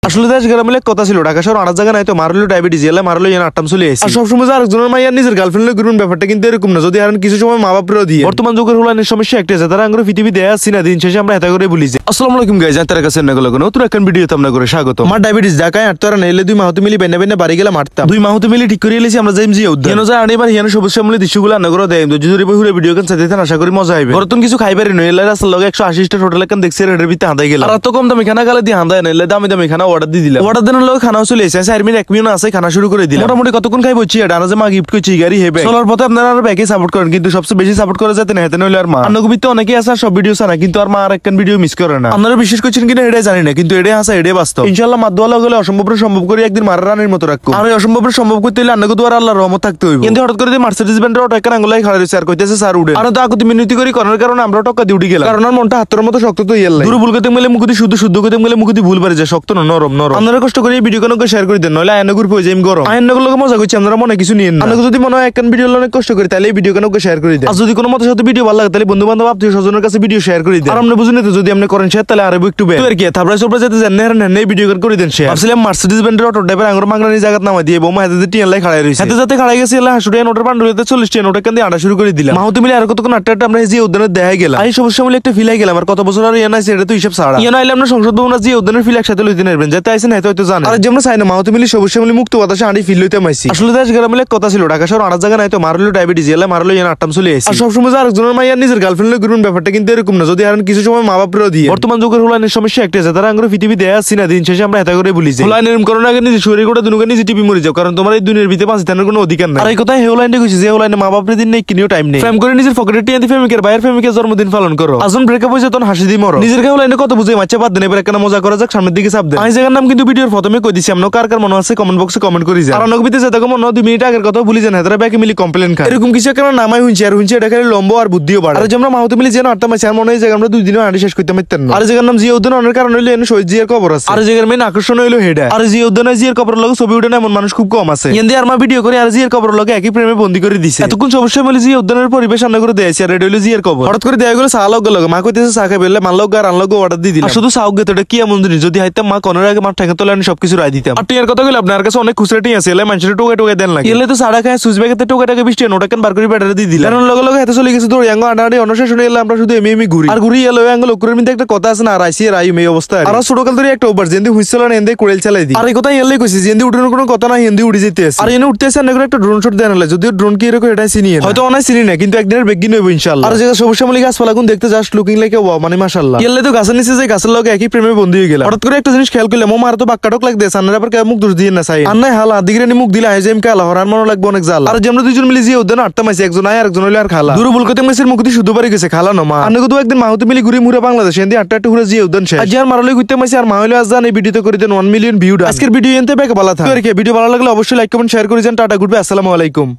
আসলে দেশ গ্রামে কথা ছিল ঢাকা শহর আনার জায়গা নাই তো মারলো ডায়াবেটিস এলে মারলো ইয়ান আটটাম চলে আসে আর সবসময় যে আরেকজনের মাইয়ার নিজের গার্লফ্রেন্ডের ঘুরুন ব্যাপারটা কিন্তু এরকম না যদি আর কিছু সময় মা বাপরেও দিয়ে বর্তমান যুগের হুলানের সমস্যা একটা আছে তারা আঙ্গুর পৃথিবী দেয়া আসছি না দিন শেষে আমরা এটা করে বলি যে আসসালামু আলাইকুম গাইজ তার কাছে না গেল নতুন একটা ভিডিওতে আপনাকে করে স্বাগত। আমার ডায়াবেটিস ঢাকায় আটটা নাইলে 2 মাহতে মিলি বেনে বেনে বাড়ি গেলাম মারতাম 2 মাহতে মিলি ঠিক করে এলেছি আমরা যাইম জি উদ্যান কেন যায় আনিবার হিয়ানো সবুজ শ্যামলি দৃশ্যগুলো না করে দেয় যদি হুরে ভিডিও কান সাথে আশা করি মজা হবে বর্তন কিছু খাইবারই নয় এলার আসলে 180 টা টোটাল কান দেখছি রেডের ভিতরে হাঁদাই গেল আর এত কম দামি খানা গালে দিয়ে হাঁদায় না এলে দামি দামি খানা অর্ডার দিয়ে দিলাম অর্ডার দেওয়ার লোক খানাও চলে এসেছে 4 মিনিট 1 মিনিট আছে খানা শুরু করে দিলাম মোটামুটি কতক্ষণ খাই বলছি এটা যে মা গিফট করছি গাড়ি হেবে চলার পথে আপনারা আর ব্যাকে সাপোর্ট করেন কিন্তু সবচেয়ে বেশি সাপোর্ট করে যাতে না হেতে নইলে আর মা আন্নগবিতে অনেকেই আছে সব ভিডিও ছাড়া কিন্তু আর মা আর একখান ভিডিও মিস করে না আপনারা বিশ্বাস করছেন কিনা এটাই জানি না কিন্তু এটাই আছে এটাই বাস্তব ইনশাআল্লাহ মাদওয়ালা গেলে অসম্ভবের সম্ভব করে একদিন মারা রানের মতো রাখবো আর অসম্ভবের সম্ভব করতে হলে আন্নগো দুয়ার আল্লাহর রহমত থাকতে হইব কিন্তু হঠাৎ করে মার্সিডিজ বেন্ডের অটো একখান আঙ্গুলাই খাড়া রয়েছে আর কইতেছে স্যার উঠে আর তো আকুতি মিনতি করি করার কারণে আমরা টক্কা দিয়ে উঠে গেলাম কারণ আর মনটা হাতের মতো শক্ত তো ইয়েল দূর ভুল করতে গেলে মুকুতি শুদ্ধ শুদ্ধ করতে গেলে মুকুতি ভুল পারে যায় শক্ত না নরম নরম আপনারা কষ্ট করে এই ভিডিও কোন শেয়ার করে দেন নইলে আয়নাগুর পয়ে যাইম গরম আয়নাগুর লোক মজা করছি আপনারা মনে কিছু নিয়েন না আপনারা যদি মনে হয় একখান ভিডিও অনেক কষ্ট করি তাহলে এই ভিডিও কোন শেয়ার করে দেন আর যদি কোনো মতো সাথে ভিডিও ভালো লাগে তাহলে বন্ধু বান্ধব আত্মীয় স্বজনের কাছে ভিডিও শেয়ার করে দেন আর আপনি বুঝুন তো যদি আপনি করেন শেয়ার তাহলে আরো একটু বের আর কি তারপরে সবরা যেতে জানেন না এই ভিডিও করে দেন শেয়ার আসলে মার্সিডিজ বেন্ডের অটো ড্রাইভার আঙ্গুর মাংরানি জায়গা নামা দিয়ে বোমা হাতে টিয়ান লাই খাড়াই রইছে হাতে যাতে খাড়াই গেছে এলা হাসুড়িয়া নোটের পান্ডুলিতে 40 টিয়ান ওটা কান দিয়ে আটা শুরু করে দিলাম মাহতে মিলে আর কতক্ষণ আটটা আমরা যে উদ্যানে দেখা গেলাম এই সমস্যা মিলে একটা ফিলাই গেলাম আর কত বছর আর ইয়ানা সেটা তো হিসাব ছাড়া ইয়ানা আইলে আমরা সংসদ ভবন যে উদ্যানের ফিল একসাথে লইতে নেবেন যাতে আইছেন হয়তো জানেন আর যেমন চাই না মাহতে মিলে সমস্যা মিলে মুক্ত বাতাসে আড়ি ফিল লইতে মাইছি আসলে দেশ গ্রামে কথা ছিল ঢাকা শহর আনার জায়গা নাই তো মারলো ডায়াবেটিস এলে মারলো ইয়ানা আটটাম চলে আসে আর সবসময় যে আরেকজনের মাইয়ার নিজের গার্লফ্রেন্ডের ঘুরুন ব্যাপারটা কিন্তু এরকম না যদি আর কিছু সময় মা বাপরেও দিয়ে বর্তমান যুগের হুলানের সমস্যা একটা আছে তারা আঙ্গুর পৃথিবী দেয়া আসছি না দিন শেষে আমরা এটা করে বলি যে হুলানের করোনা আগে নিজে শরীর গোটা দুনুকে নিজে টিপি মরে যাও কারণ তোমার এই দুনিয়ার ভিতরে বাঁচতে থাকার কোনো অধিকার নাই আর এই কথা হেউলাইনে কইছে যে হেউলাইনে মা বাপের দিন নেই কিনিও টাইম নেই প্রেম করে নিজের পকেটে টিয়া দিয়ে প্রেমিকের বাইরের প্রেমিকের জন্মদিন পালন করো আজন ব্রেকআপ হইছে তখন হাসি দিয়ে মরো নিজের হেউলাইনে কত বুঝে মাচ্চা বাদ দেন এবার একটা মজা করা যাক সামনের দিকে চাপ দেন এই জায়গার নাম কিন্তু ভিডিওর প্রথমে কই দিছি আমরা কার কার মনে আছে কমেন্ট বক্সে কমেন্ট করি যান আর অনগবিতে যেটা মনে 2 মিনিট আগের কথা ভুলি যান হেতরা ব্যাকে মিলি কমপ্লেইন খায় এরকম কিছু একটা নামাই হুঁচি আর হুঁচি এটা খালি লম্বা আর বুদ্ধিও বাড়ে আর যে আমরা মাহতে মিলি যেন আটটা মাস আর মনে হয় জায়গা আমরা 2 দিনও আড়ি শেষ করতে পারতেন না আর জায়গার নাম জিয়া উদ্যান অনেক কারণ হইলো এনে শহীদ জিয়ার কবর আছে আর জায়গার মেইন আকর্ষণ হইলো হেডা আর জিয়া উদ্যানে জিয়ার কবর লগে ছবি উঠে না এমন মানুষ খুব কম আছে এন্দি আর মা ভিডিও করে আর জিয়ার কবর লগে একই প্রেমে বন্দী করে দিছে এতক্ষণ সমস্যা বলে জিয়া উদ্যানের পরিবেশ সামনে করে দেয়াছে আর এটা হইলো জিয়ার কবর হঠাৎ করে দেয়া গেল চা লগে মা কইতেছে চা খাই বললে মানলগ আর আনলগ অর্ডার দিয়ে দিলাম শুধু চাও গেতটা কি এমন জিনিস যদি হাইতাম মা কোনের আগে মাঠ ঠেকা তোলে আমি সবকিছু রাই দিতাম আর টিয়ার কথা কইলে আপনার কাছে অনেক খুচরাটি আছে এলে মানুষের টোকা টোকা দেন লাগে এলে তো সাড়া খায় সুইচ ব্যাগেতে টোকাটাকে 20 টাকা নোটা কান বার করে ব্যাটারি দিয়ে দিলাম কারণ লগে লগে হাতে চলে গেছে দৌড় আঙ্গ আনাড়ি অনশে শুনে এলে আমরা শুধু এমি ঘুরি আর ঘুরি এলো আঙ্গ লোকের মধ্যে একটা কথা আছে না আর আইসি আর আই এই অবস্থা আর ছোটকাল ধরে একটা ওভার যেন্দি হুইসেল না এন্ডে কোড়েল চালাই দি আর এই কথা এলে কইছি যেন্দি উঠানোর কোনো কথা না এন্ডি উড়ি যেতে আছে আর এনে উঠতেছে না একটা ড্রোন শট দেন হলে যদিও ড্রোন কি এরকম এটা চিনি হয়তো অনেক চিনি না কিন্তু একদিনের বেগিন হইব ইনশাআল্লাহ আর যেটা সমস্যা মলি গাছ পালাগুন দেখতে just looking like a wow মানে মাশাআল্লাহ এলে তো গাছের নিচে যে গাছের লগে একই প্রেমে বন্দী হয়ে গেল হঠাৎ করে একটা জিনিস খেয়াল করলে মোমার তো বাক্কাটক লাগ দেয় সান্নার আবার মুখ দোষ দিয়ে না চাই আর নাই হালা দিগরে নি মুখ দিলে আই যেম কালা হরার মনে লাগবে অনেক জাল আর যে আমরা দুইজন মিলে যে উদ্যান আটটা মাসি একজন আয় আরেকজন হইলো আর খালা দূর ভুল করতে মাসের মুখতি শুধু পারি গেছে খালা না মা আন্নগো তো একদিন মাহতে মিলে ঘুরে মুরে বাংলাদেশ এন্দি আটটা ঘুরে যে উদ্যান শেষ আজ আর মারলে কইতে মাসি আর মা হইলো আজ জান এই ভিডিওতে করে দেন 1 মিলিয়ন ভিউ আজকের ভিডিও এনতে বেকে ভালো থাকে ভিডিও ভালো লাগলে অবশ্যই লাইক কমেন্ট শেয়ার করে যান টাটা গুড বাই আসসালামু আলাইকুম।